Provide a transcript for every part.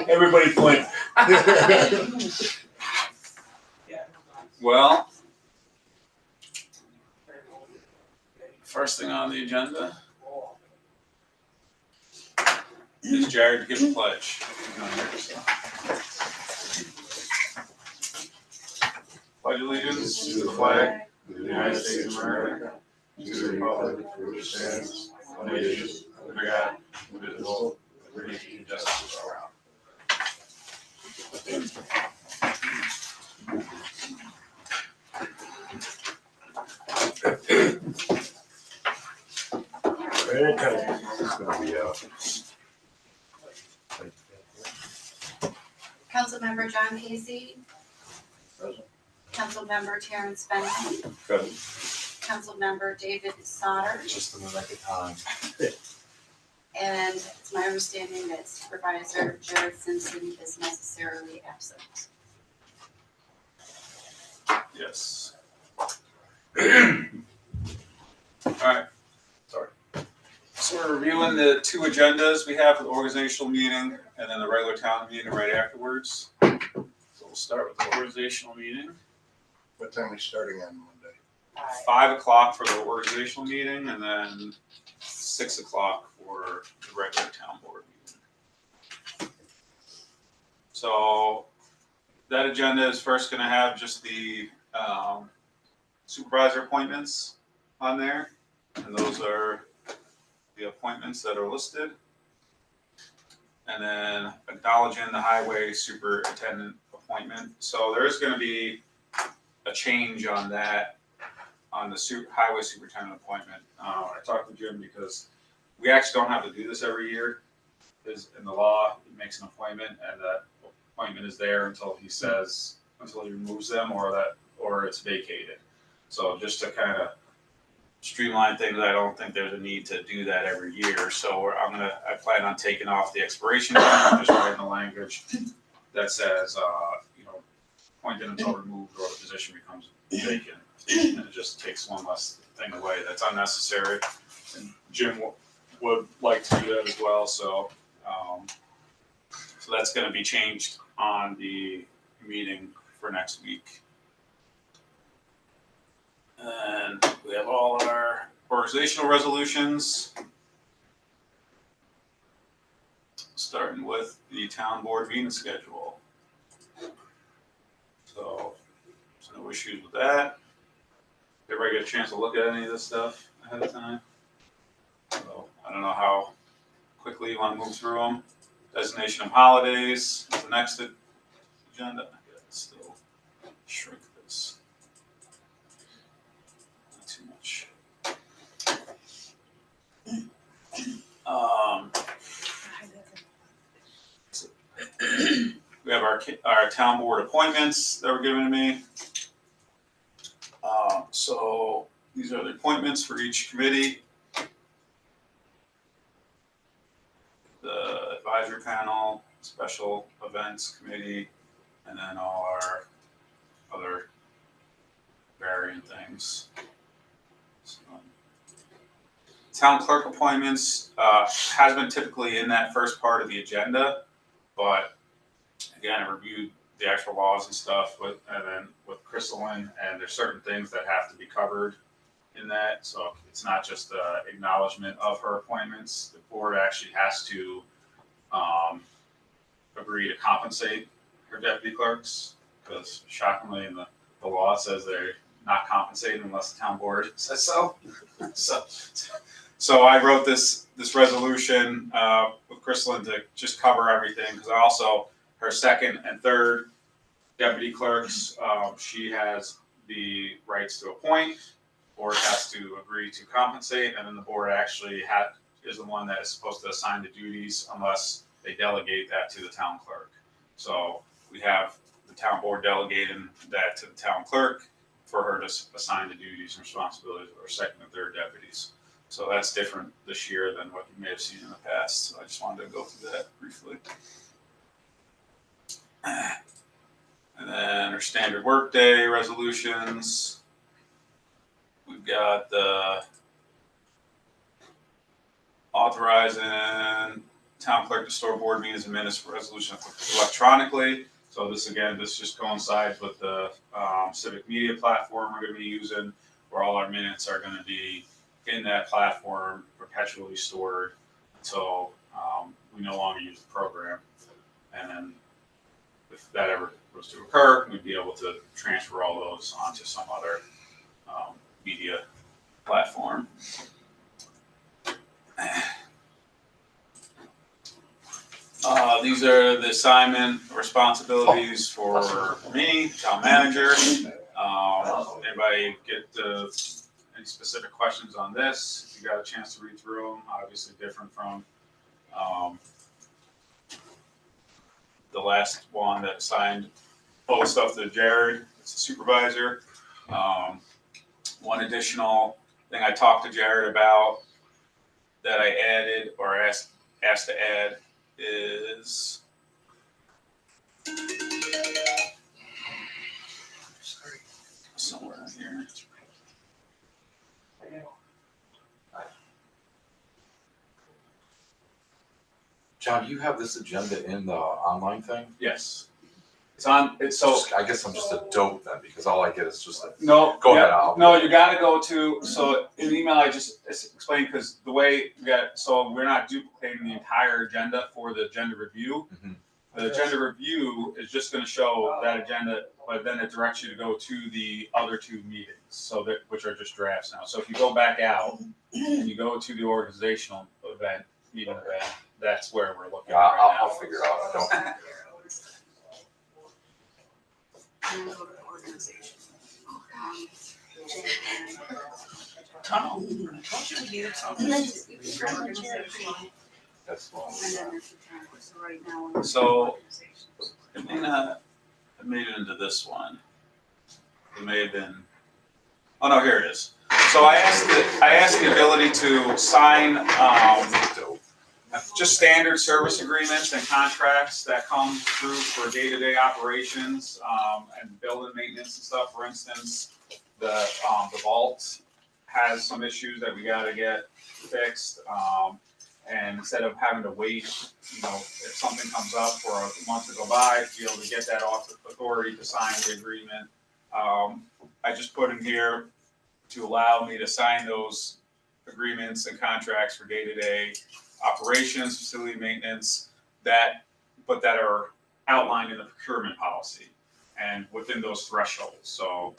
Everybody point. Well, first thing on the agenda is Jared to give a pledge. He's not here, so. Pledge allegiance to the flag of the United States of America, to the republic for which it stands, one nation, under God, indivisible, with liberty and justice for all. Councilmember John Casey. Present. Councilmember Terrence Benton. Present. Councilmember David Sauter. Just in the nick of time. And it's my understanding that Supervisor Jared Simpson is necessarily absent. Yes. Alright. Sorry. So we're reviewing the two agendas we have for the organizational meeting and then the regular town meeting right afterwards. So we'll start with the organizational meeting. What time are we starting on Monday? 5 o'clock for the organizational meeting and then 6 o'clock for the regular town board meeting. So that agenda is first gonna have just the supervisor appointments on there. And those are the appointments that are listed. And then acknowledging the highway superintendent appointment. So there is gonna be a change on that, on the highway superintendent appointment. I talked to Jim because we actually don't have to do this every year. Because in the law, he makes an appointment and that appointment is there until he says, until he removes them or it's vacated. So just to kind of streamline things, I don't think there's a need to do that every year. So I plan on taking off the expiration date, just writing the language that says, appointed until removed or the position becomes vacant. And it just takes one less thing away that's unnecessary. And Jim would like to do that as well. So that's going to be changed on the meeting for next week. And we have all our organizational resolutions, starting with the town board meeting schedule. So there's no issues with that. Everybody get a chance to look at any of this stuff ahead of time. So I don't know how quickly you want to move through them. Designation of holidays is the next agenda. I gotta still shrink this. Not too much. We have our town board appointments that were given to me. So these are the appointments for each committee. The advisory panel, special events committee, and then all our other varying things. So, town clerk appointments has been typically in that first part of the agenda, but again, I reviewed the actual laws and stuff and then with Crystalline, and there's certain things that have to be covered in that. So it's not just the acknowledgement of her appointments. The board actually has to agree to compensate her deputy clerks, because shockingly in the law it says they're not compensated unless the town board says so. So I wrote this resolution with Crystalline to just cover everything, because also her second and third deputy clerks, she has the rights to appoint, board has to agree to compensate, and then the board actually is the one that is supposed to assign the duties unless they delegate that to the town clerk. So we have the town board delegating that to the town clerk for her to assign the duties and responsibilities of our second and third deputies. So that's different this year than what you may have seen in the past. So I just wanted to go through that briefly. And then our standard workday resolutions. We've got the authorizing town clerk to store board meetings and minutes for resolution electronically. So this just coincides with the civic media platform we're gonna be using, where all our minutes are gonna be in that platform, perpetually stored until we no longer use the program. And then if that ever was to occur, we'd be able to transfer all those onto some other media platform. These are the assignment responsibilities for me, town manager. Anybody get any specific questions on this? If you got a chance to read through them, obviously different from the last one that assigned all the stuff to Jared, it's the supervisor. One additional thing I talked to Jared about that I added or asked to add is somewhere in here. John, do you have this agenda in the online thing? Yes. It's so. I guess I'm just a dope then, because all I get is just a. No. Go yeah, ahead, Al. No, you gotta go to, so in the email I just explained, because the way so we're not duplicating the entire agenda for the agenda review. Mhm. The agenda review is just gonna show that agenda, but then it directs you to go to the other two meetings, so that, which are just drafts now. So if you go back out and you go to the organizational meeting event, that's where we're looking right now. I'll figure it out. I don't. Tunnel. That's fine. So it may not have made it into this one. It may have been. Oh no, here it is. So I asked the ability to sign just standard service agreements and contracts that come through for day-to-day operations and building maintenance and stuff. For instance, the vault has some issues that we got to get fixed. And instead of having to wait, if something comes up for a month to go by, to be able to get that authority to sign the agreement, I just put in here to allow me to sign those agreements and contracts for day-to-day operations, facility maintenance, but that are outlined in the procurement policy and within those thresholds. So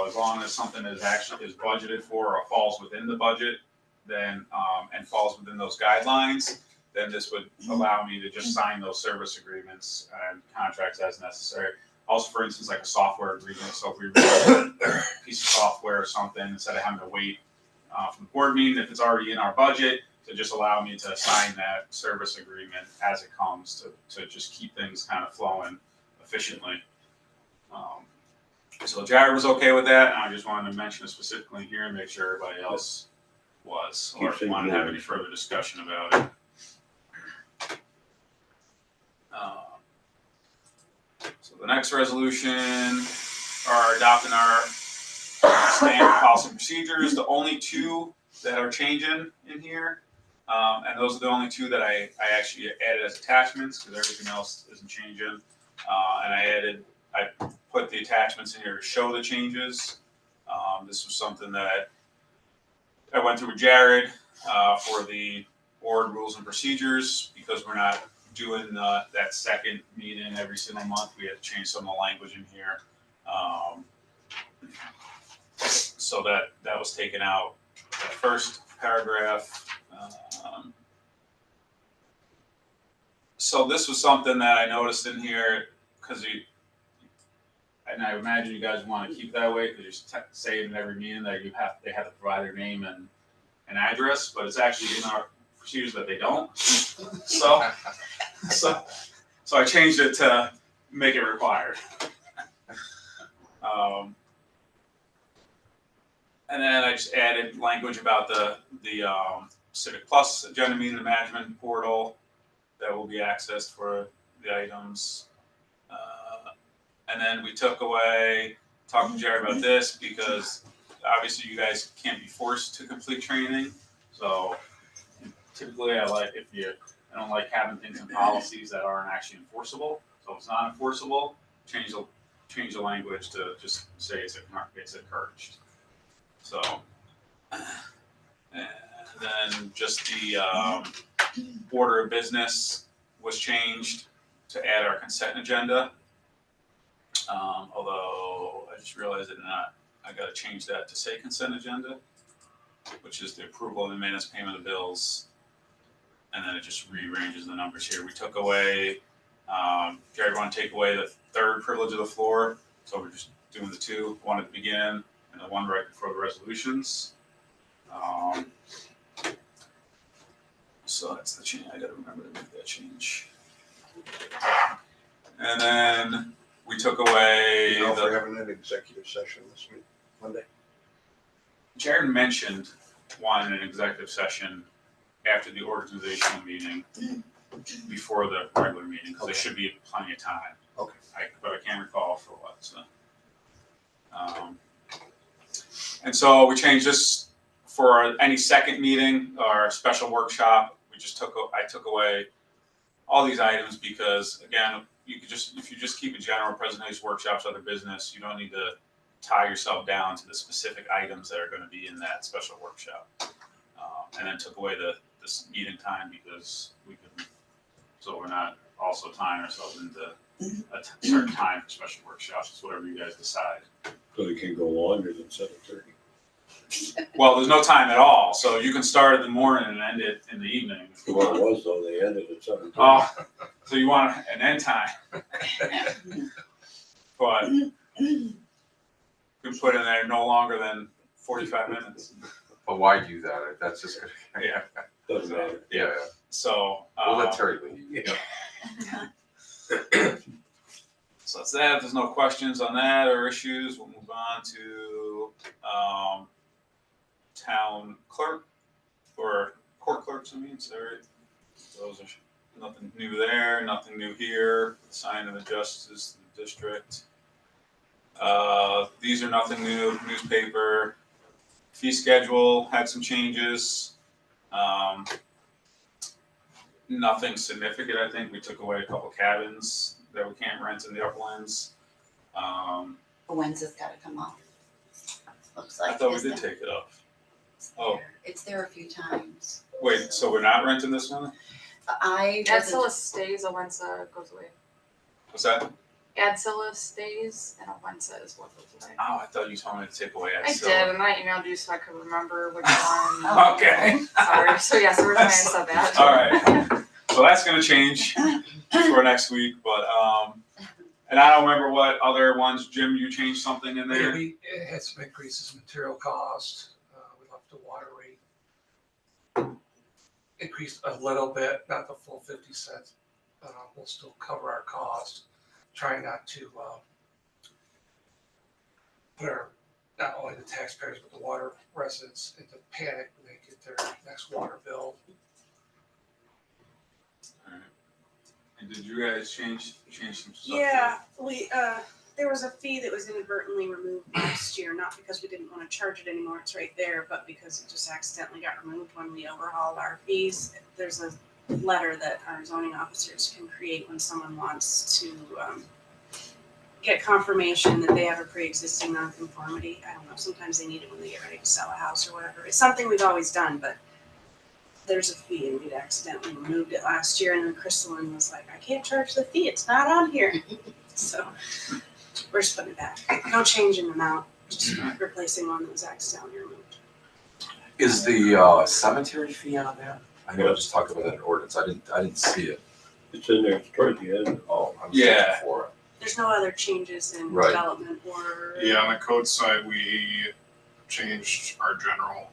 as long as something is budgeted for or falls within the budget, then and falls within those guidelines, then this would allow me to just sign those service agreements and contracts as necessary. Also, for instance, like a software agreement. So if we run a piece of software or something, instead of having to wait from the board meeting, if it's already in our budget, to just allow me to sign that service agreement as it comes to just keep things kind of flowing efficiently. So Jared was okay with that, and I just wanted to mention it specifically here and make sure everybody else was, or if you wanted to have any further discussion about it. So the next resolution are adopting our standard policy and procedures. The only two that are changing in here, and those are the only two that I actually added as attachments, because everything else isn't changing. And I put the attachments in here to show the changes. This was something that I went through with Jared for the board rules and procedures, because we're not doing that second meeting every single month. We had to change some of the language in here. So that was taken out. That first paragraph. So this was something that I noticed in here, because and I imagine you guys want to keep it that way, because you're saying in every meeting that they have to provide their name and address, but it's actually in our procedures that they don't. So I changed it to make it required. And then I just added language about the Civic Plus agenda meeting management portal that will be accessed for the items. And then we took away, talking to Jared about this, because obviously you guys can't be forced to complete training. So typically I like, if you I don't like having things in policies that aren't actually enforceable. So if it's not enforceable, change the language to just say it's encouraged. So, and then just the order of business was changed to add our consent agenda. Although I just realized I gotta change that to say consent agenda, which is the approval of the minutes, payment of bills, and then it just rearranges the numbers here. We took away, Gary, want to take away the third privilege of the floor, so we're just doing the two, one at the beginning and the one right before the resolutions. So that's the change. I gotta remember to make that change. And then we took away You know, if we're having an executive session this week, Monday. Jared mentioned wanting an executive session after the organizational meeting, before the regular meeting, because there should be plenty of time. Okay. But I can't recall for what, so. And so we changed this for any second meeting or special workshop. I took away all these items because, again, if you just keep a general presentation, workshops, other business, you don't need to tie yourself down to the specific items that are going to be in that special workshop. And then took away this meeting time because so we're not also tying ourselves into a certain time for special workshops. It's whatever you guys decide. So they can go longer than 7:30. Well, there's no time at all, so you can start in the morning and end it in the evening. Well, it was though, they ended at 7:30. Oh, so you want an end time. But you can put in there no longer than 45 minutes. But why do that? That's just gonna. Yeah. Doesn't matter. Yeah, So. we'll let Terry lead. Yeah. So that's that. If there's no questions on that or issues, we'll move on to town clerk or court clerks. Sorry. Those are nothing new there. Nothing new here. The sign of the justice of the district. These are nothing new. Newspaper fee schedule had some changes. Nothing significant. I think we took away a couple cabins that we can't rent in the uplands. When's this gotta come off? Looks I like. thought we isn't did it? take it off. It's Oh. there. It's there a few times. Wait, so we're not renting this one? Adsilla stays, Owensa goes away. What's that? Adsilla stays and Owensa is what goes away. Oh, I thought you told me to take away I Adsilla. did, and I emailed you so I could remember which one. Okay. Sorry. So yes, the reason I said that. All right. So that's gonna change for next week, but and I don't remember what other ones. Jim, you changed something in Yeah, there. we had some increases in material cost. We left the water rate increased a little bit, not the full 50 cents. We'll still cover our cost. Trying not to put not only the taxpayers but the water residents into panic when they get their next water bill. All right. And did you guys change some stuff? Yeah, we, there was a fee that was inadvertently removed last year, not because we didn't wanna charge it anymore, it's right there, but because it just accidentally got removed when we overhauled our fees. There's a letter that our zoning officers can create when someone wants to, get confirmation that they have a pre-existing nonconformity. I don't know, sometimes they need it when they get ready to sell a house or whatever. It's something we've always done, but there's a fee and we'd accidentally removed it last year, and then Crystalline was like, I can't charge the fee, it's not on here. So we're just putting it back. No change in amount, just replacing one that was accidentally removed. Is the cemetery fee on that? I know I just talked about that in ordinance. I didn't see it. It's in there, it's toward the end. Oh, I'm Yeah. looking for it. There's no other changes in Right. development or. Yeah, on the code side, we changed our general.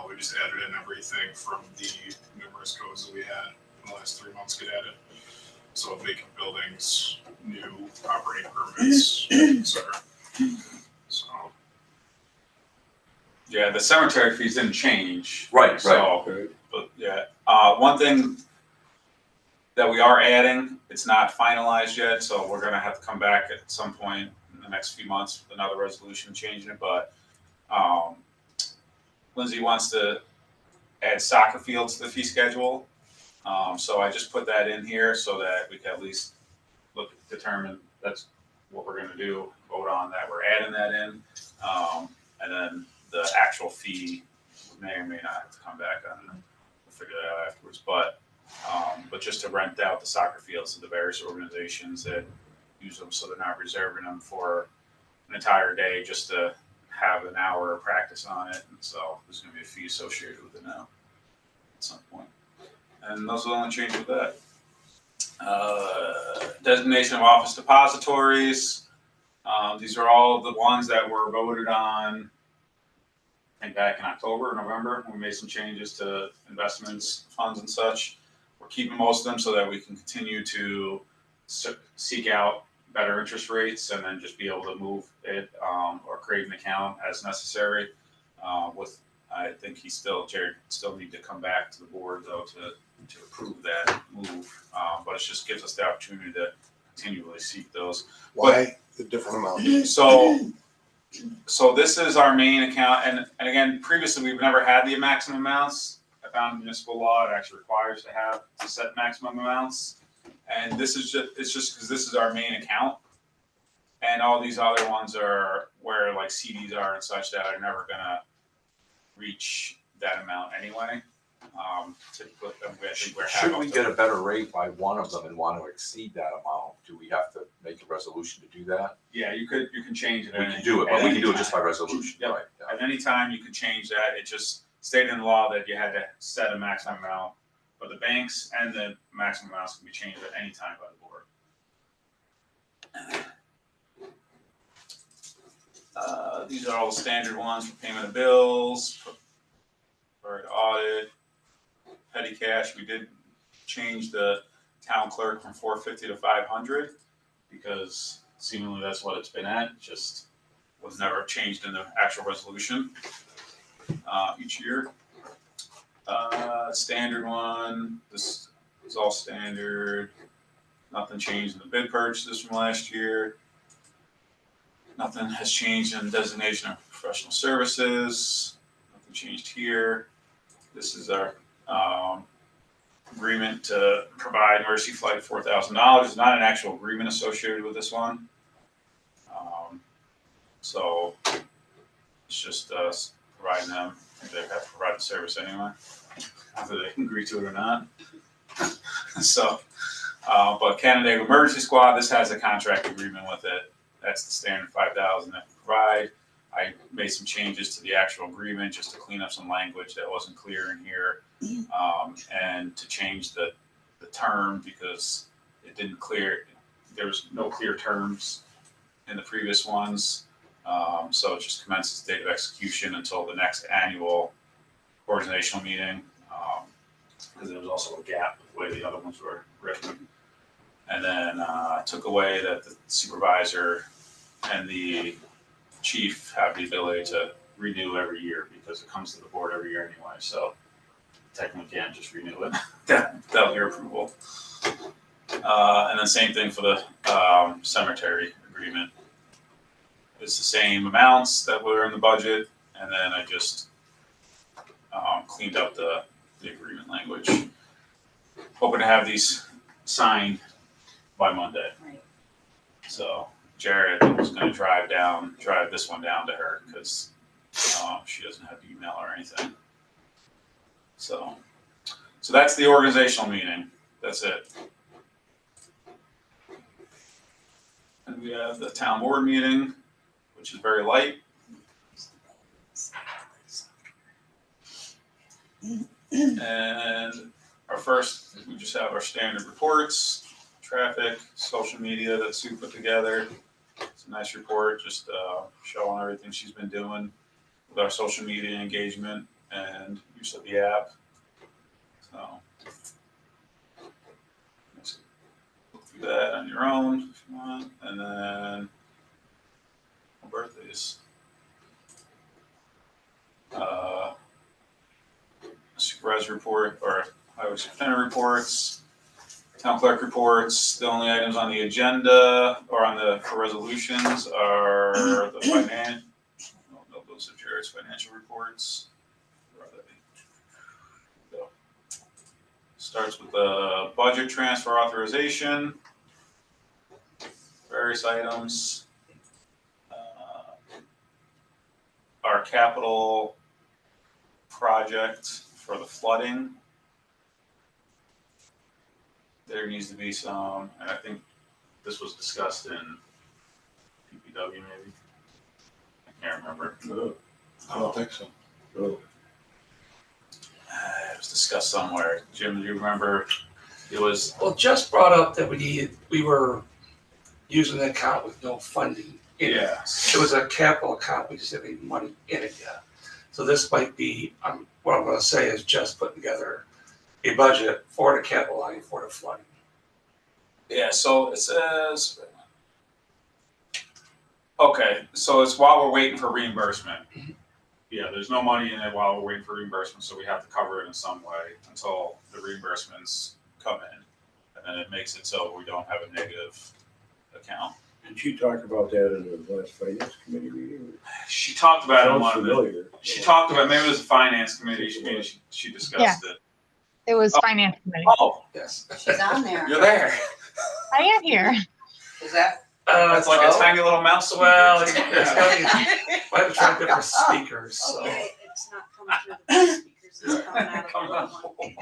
We just added in everything from the numerous codes that we had in the last 3 months get added. So vacant buildings, new operating permits, etc. So Yeah, the cemetery fees didn't change. Right, So, Right. but yeah, one thing that we are adding, it's not finalized yet, so we're gonna have to come back at some point in the next few months with another resolution changing it, but Lindsay wants to add soccer fields to the fee schedule. So I just put that in here so that we can at least determine that's what we're gonna do, vote on that, we're adding that in. And then the actual fee may or may not have to come back on, we'll figure that out afterwards, but just to rent out the soccer fields to the various organizations that use them, so they're not reserving them for an entire day just to have an hour of practice on it, and so there's gonna be a fee associated with it now at some point. And those are the only changes with that. Designation of office depositories. These are all the ones that were voted on, I think back in October or November, when we made some changes to investments, funds and such. We're keeping most of them so that we can continue to seek out better interest rates and then just be able to move it, or create an account as necessary. I think Jared still need to come back to the board though to approve that move. But it just gives us the opportunity to continually seek those. Why the different amount? So this is our main account, and again, previously we've never had the maximum amounts. I found municipal law, it actually requires to set maximum amounts. And it's just because this is our main account. And all these other ones are where like CDs are and such that are never gonna reach that amount anyway. Typically, I think we're Should we get a better rate by one of them and want to exceed that amount? Do we have to make a resolution to do that? Yeah, you can change it. We can do it, but we can do it just by resolution, Yep. right? Yeah. At any time, you can change that. It just stated in the law that you had to set a maximum amount. But the banks and the maximum amounts can be changed at any time by the board. These are all the standard ones for payment of bills, for audit, petty cash. We did change the town clerk from 450 to 500 because seemingly that's what it's been at. Just was never changed in the actual resolution each year. Standard one. This is all standard. Nothing changed in the bid purchases from last year. Nothing has changed in designation of professional services. Nothing changed here. This is our agreement to provide Mercy Flight $4,000. There's not an actual agreement associated with this one. So it's just us providing them. I think they have to provide the service anyway, whether they can agree to it or not. So, but Canandaigua Emergency Squad, this has a contract agreement with it. That's the standard 5,000 that we provide. I made some changes to the actual agreement just to clean up some language that wasn't clear in here, and to change the term because it didn't clear. There was no clear terms in the previous ones, so it just commences the date of execution until the next annual organizational meeting, because there was also a gap with the way the other ones were written. And then took away that the supervisor and the chief have the ability to renew every year because it comes to the board every year anyway. So technically can't just renew it without your approval. And then same thing for the cemetery agreement. It's the same amounts that were in the budget, and then I just cleaned up the agreement language. Hoping to have these signed by Monday. Right. So Jared was gonna drive this one down to her because she doesn't have email or anything. So that's the organizational meeting. That's it. And we have the town board meeting, which is very light. And we just have our standard reports. Traffic, social media that Sue put together. It's a nice report, just showing everything she's been doing with our social media engagement and use of the app. So, let's look through that on your own if you want. And then, birthdays. Supervisor report or highway superintendent reports. Town clerk reports. The only items on the agenda or for resolutions are the those are Jared's financial reports. Where are they? Go. Starts with the budget transfer authorization, various items. Our capital project for the flooding. There needs to be some, and I think this was discussed in PPW maybe. I can't remember. No, I don't think so. no. It was discussed somewhere. Jim, do you remember? It was, Well, just brought up that we were using an account with no funding in it. yeah. It was a capital account, we just didn't have any money in it yet. So this might be, what I'm gonna say is just putting together a budget for the capital line for the flooding. Yeah, so it says, okay, so it's while we're waiting for reimbursement. Yeah, there's no money in it while we're waiting for reimbursement, so we have to cover it in some way until the reimbursements come in. And then it makes it so we don't have a negative account. Did you talk about that in the last finance committee meeting? She talked about it on Sounds one of the, familiar. she talked about, maybe it was the finance committee, she discussed it. It was Oh. finance committee. Oh, Yes. She's on there. you're there. I am here. Is that? That's like a tiny little mouse. speaker. Well, Just- it's gotta be, might have tried different speakers, so. Okay, it's not coming through the big speakers, it's coming out of the Coming little out. one.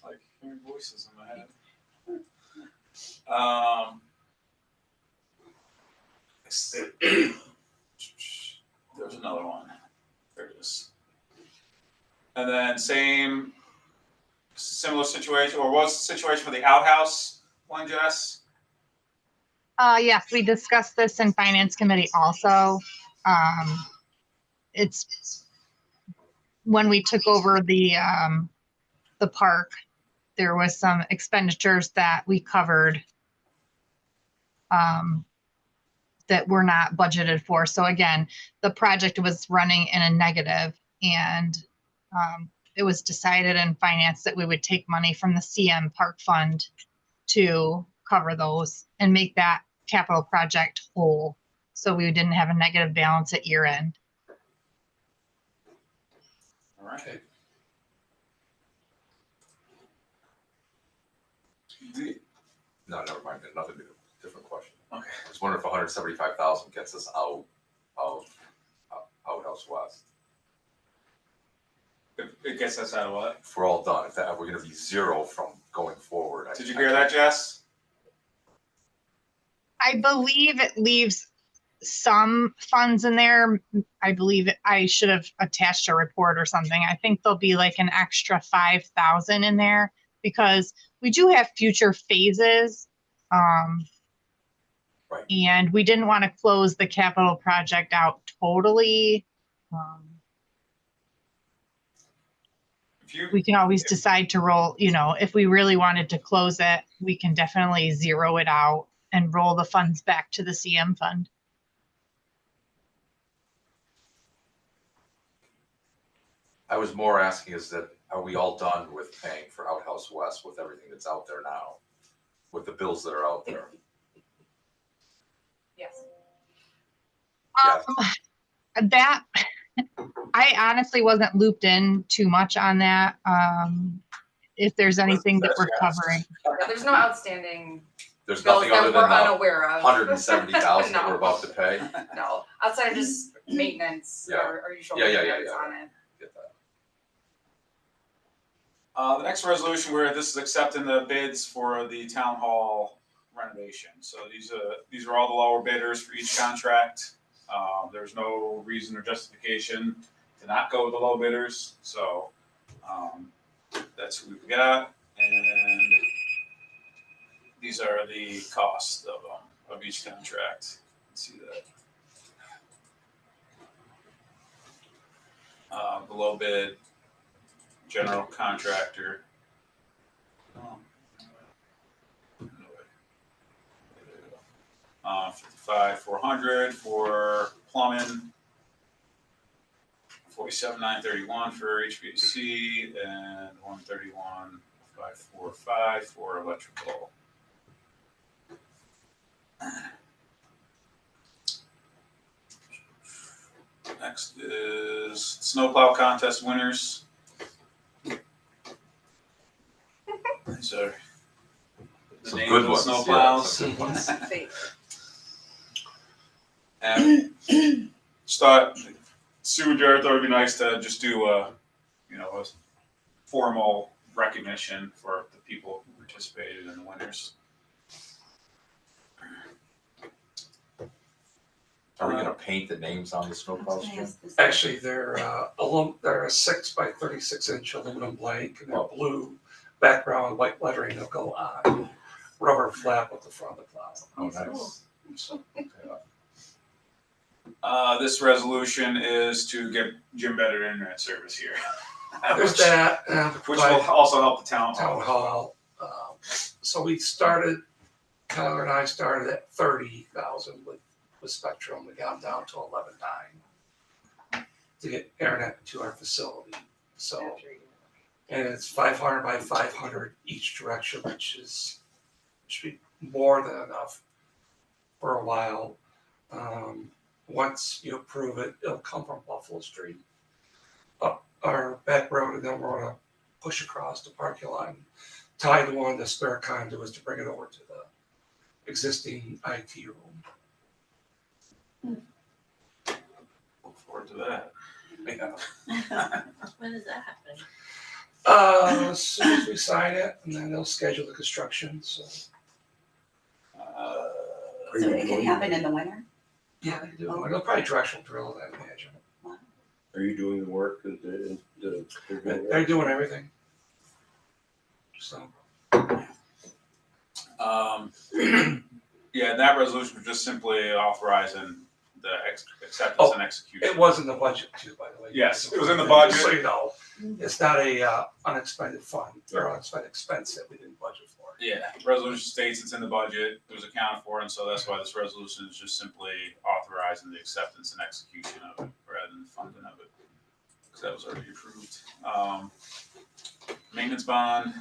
Like hearing voices in my head. There's another one. There it is. And then similar situation, or what's the situation for the outhouse one, Jess? Yes, we discussed this in finance committee also. It's when we took over the park, there was some expenditures that we covered that were not budgeted for. So again, the project was running in a negative, and it was decided in finance that we would take money from the CM Park Fund to cover those and make that capital project whole. So we didn't have a negative balance at year end. All right. No, never mind, another different question. Okay. I was wondering if 175,000 gets us out of Outhouse West. It gets us out of what? If we're all done, if we're gonna be zero from going forward. Did you hear that, Jess? I believe it leaves some funds in there. I believe I should have attached a report or something. I think there'll be like an extra 5,000 in there because we do have future phases. Right. And we didn't want to close the capital project out totally. We can always decide to roll, if we really wanted to close it, we can definitely zero it out and roll the funds back to the CM fund. I was more asking is that, are we all done with paying for Outhouse West with everything that's out there now? With the bills that are out there? Yes. That, I honestly wasn't looped in too much on that. If there's anything that we're covering. Yeah, there's no outstanding There's bills nothing other that we're than the unaware of. 170,000 that No. we're about to pay? No, outside of just maintenance Yeah. or usual Yeah. maintenance on it. Get that. The next resolution where this is accepting the bids for the town hall renovation. So these are all the lower bidders for each contract. There's no reason or justification to not go with the low bidders. So that's who we've got, and these are the costs of each contract. Let's see that. The low bid general contractor. 55,400 for plumbing, 47,931 for HVAC, and 131,545 for electrical. Next is snowplow contest winners. names are. The Some names good of ones, snow yeah, plows. some good ones. Favorite. And start, Sue and Jared thought it'd be nice to just do a formal recognition for the people who participated in the winners. Are we gonna paint the names on the snowplows? Can I ask this? Actually, they're they're a 6 by 36 inch aluminum blank, and they're blue background, white lettering. They'll go on rubber flap at the front of the plow. Oh, nice. This resolution is to get Jim better internet service here. There's that, Which will also help the town town hall. hall. So we started, Tyler and I started at 30,000 with Spectrum. We got down to 11.9 to get internet to our facility. So, and it's 500 by 500 each direction, which should be more than enough for a while. Once you approve it, it'll come from Buffalo Street up our back road, and then we're gonna push across the parking lot and tie the one, the spare conduits to bring it over to the existing IT room. Look forward to that. When is that happening? As soon as we sign it, and then they'll schedule the construction, so. Are So you it can doing- happen in the winter? Yeah, they do. They'll probably directional drill it, I imagine. Are you doing the work that they're doing? They're doing everything. So, Yeah, that resolution was just simply authorizing the acceptance and execution. it was in the budget too, by the way. Yes, it was in the budget. Just so you know, it's not a unexpended fund or unexpended expense that we didn't budget for. Yeah, resolution states it's in the budget, it was accounted for, and so that's why this resolution is just simply authorizing the acceptance and execution of it rather than the funding of it. Because that was already approved. Maintenance bond,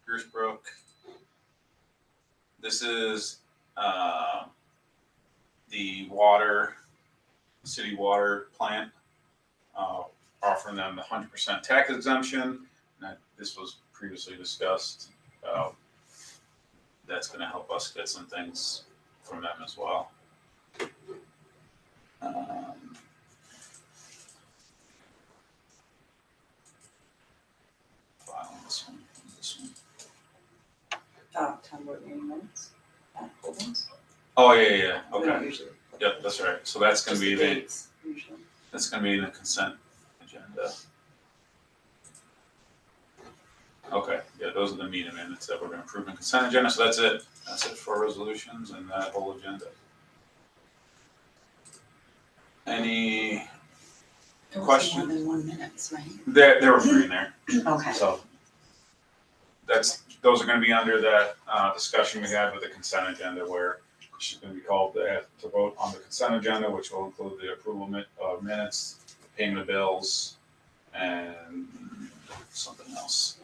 Pierce Brook. This is the city water plant, offering them the 100% tax exemption. And this was previously discussed. That's going to help us get some things from them as well. File on this one. Town board meeting minutes, holdings. Oh yeah. We don't Okay. usually. Yep, that's right. So that's going Just to be the the dates, usually. that's going to be in the consent agenda. Okay, yeah, those are the meeting minutes that we're going to approve in consent agenda. So that's it. That's it for resolutions and that whole agenda. Any There was Question? more than 1 minute, right? there were three in there. Okay. So those are going to be under that discussion we had with the consent agenda, where she's going to be called to vote on the consent agenda, which will include the approval of minutes, payment of bills, and something else.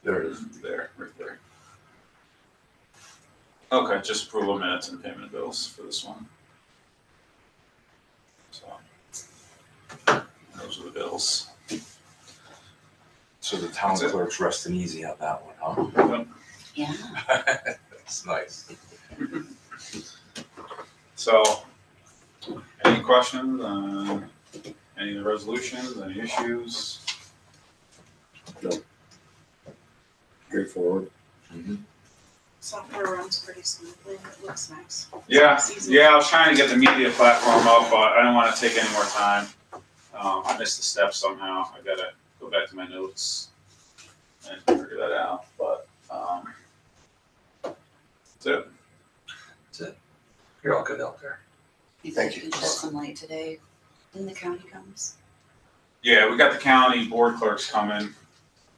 There it is. There, right there. Okay, just approval of minutes and payment of bills for this one. So, those are the bills. So the town That's it. clerk's resting easy on that one, huh? Yeah. That's nice. So, any questions on any of the resolutions, any issues? Straightforward. Software runs pretty smoothly, it looks nice. Yeah, It's easy. yeah, I was trying to get the media platform up, but I didn't want to take any more time. I missed the steps somehow. I gotta go back to my notes and figure that out, but, that's it. That's it. You're all good out there. You Thank think you. you can shed some light today when the county comes? Yeah, we got the county board clerks coming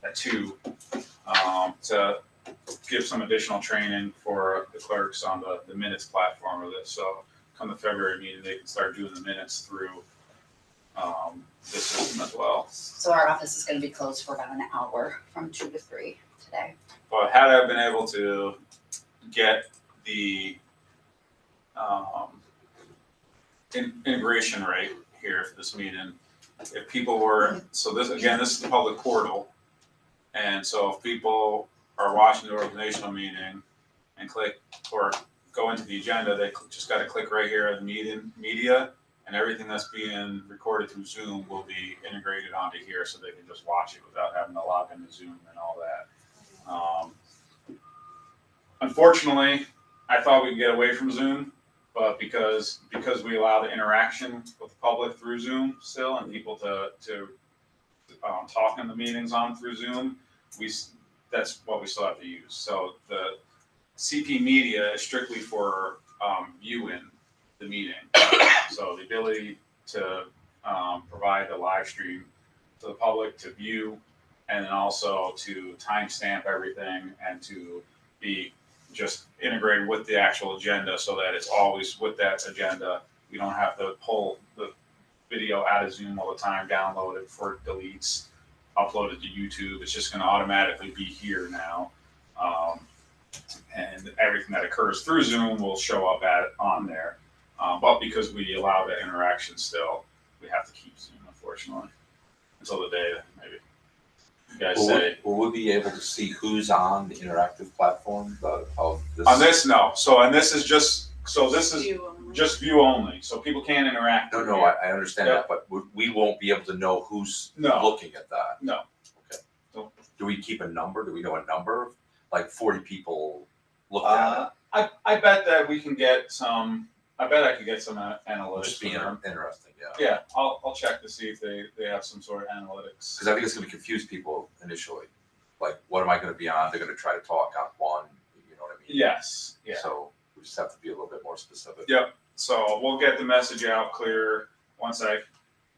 at 2, to give some additional training for the clerks on the minutes platform of this. So come the February meeting, they can start doing the minutes through, this system as well. So our office is gonna be closed for about an hour from 2 to 3 today. But had I been able to get the integration rate here for this meeting. If people were, so this, again, this is the public portal. And so if people are watching the organizational meeting and click or go into the agenda, they just gotta click right here at the media, and everything that's being recorded through Zoom will be integrated onto here, so they can just watch it without having to log into Zoom and all that. Unfortunately, I thought we'd get away from Zoom, but because we allow the interaction with the public through Zoom still, and people to talk in the meetings on through Zoom, that's what we still have to use. So the CP Media is strictly for viewing the meeting. So the ability to provide the live stream to the public to view, and then also to timestamp everything and to be just integrated with the actual agenda so that it's always with that agenda. We don't have to pull the video out of Zoom all the time, download it for deletes, upload it to YouTube. It's just going to automatically be here now. And everything that occurs through Zoom will show up on there. But because we allow the interaction still, we have to keep Zoom, unfortunately, until the day that maybe you guys say. Will we be able to see who's on the interactive platform of this? On this, no. So, and this is just, this is View only. just view only. So people can't interact. No, I understand that, but we won't be able to know who's No. looking at that. No. Okay. No. Do we keep a number? Do we know a number? Like 40 people look at it? I bet that we can get some. I bet I could get some analytics. Just being from them. interesting, yeah. Yeah, I'll check to see if they have some sort of analytics. Because I think it's going to confuse people initially. Like, what am I going to be on? They're going to try to talk on one. You know what I mean? Yes. Yeah. So we just have to be a little bit more specific. Yep. So we'll get the message out clear once I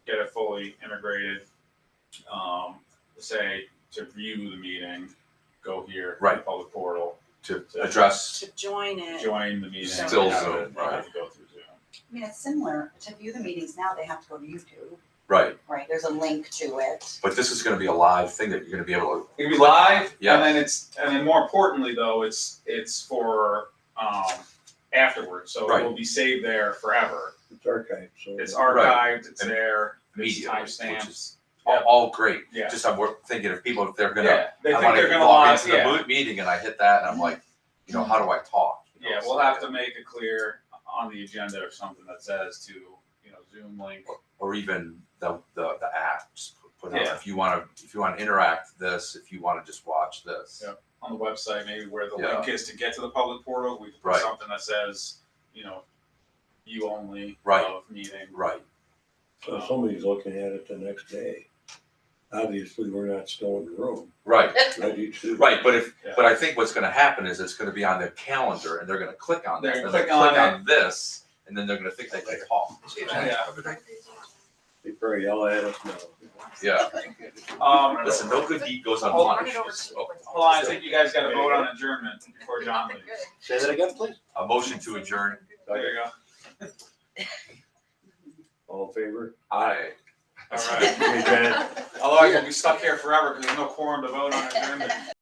get it fully integrated. Say to view the meeting, go here, Right. the public portal, To address, To join it. join the meeting. Still have Zoom, it- right. have to go through Zoom. I mean, it's similar, to view the meetings now, they have to go to YouTube, right. right? There's a link to it. But this is going to be a live thing that you're going to be able to. It'll be live, Yeah. and then more importantly though, it's for afterwards, so Right. it will be saved there forever. It's archived, so. It's archived, it's And there, it's immediately, which timestamped. is all great. Yeah. Just I'm thinking if they're going to. Yeah, they I think want they're to gonna log log, into the yeah. meeting and I hit that and I'm like, how do I talk? You know, Yeah, so we'll have to make it clear on the agenda or something that says to, Zoom link. Or even the app, just put on, Yeah. if you want to interact this, if you want to just watch this. Yeah. On the website, maybe where the Yeah. link is to get to the public portal, we can put Right. something that says, view only Right. of meeting. Right. So somebody's looking at it the next day. Obviously, we're not still in the room, Right. ready to. Right. But Yeah. but I think what's going to happen is it's going to be on their calendar and they're going to click on They're this. gonna And click on on this, and then they're going to think they can talk. Yeah. They probably yell at us now. Yeah. Listen, no good deed goes unpunished. So, Hold on, I think you guys got to vote on adjournment before John leaves. Say that again, please. a motion to adjourn. There you go. All in favor? Aye. All right. Hey, Jen. Otherwise, we'll be stuck here forever because there's no quorum to vote on adjournment.